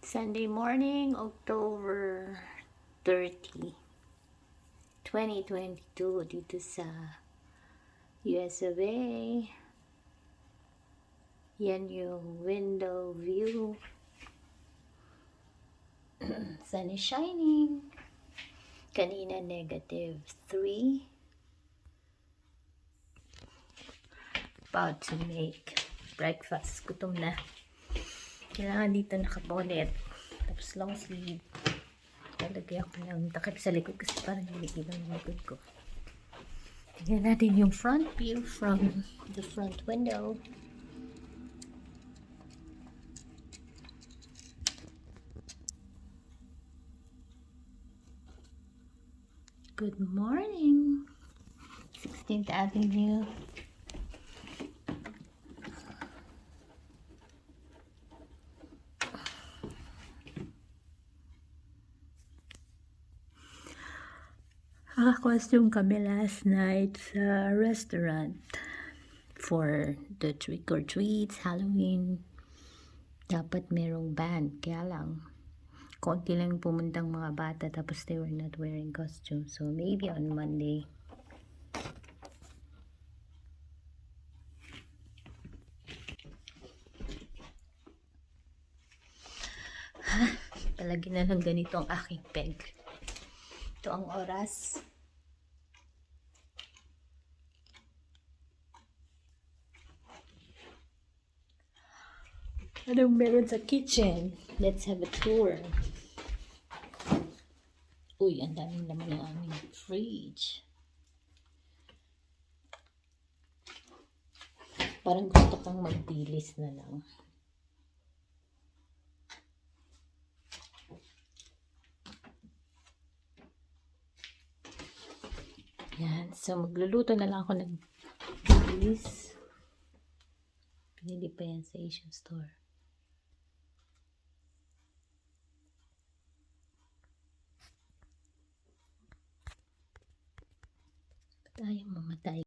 Sunday morning, October 30, 2022 dito sa US of A. Yan yung window view. Sun is shining. Kanina -3. About to make breakfast. Gutom na. Kailangan dito nakabonet. Tapos long sleeve. Lalagyan ko ng takip sa likod kasi parang hindi lang yung likod ko. Tingnan natin yung front view from the front window. Good morning! 16th Avenue. Costume kami last night sa restaurant for the trick or treats, Halloween. Dapat merong band, kaya lang konti lang pumuntang mga bata tapos they were not wearing costume. So maybe on Monday. Palagi na lang ganito ang aking peg. Ito ang oras. Anong meron sa kitchen? Let's have a tour. Uy, ang daming naman ng aming fridge. Parang gusto kong magdilis na lang. Yan. So, magluluto na lang ako ng dilis. Pinili pa yan sa Asian store. Ba't ayaw mamatay?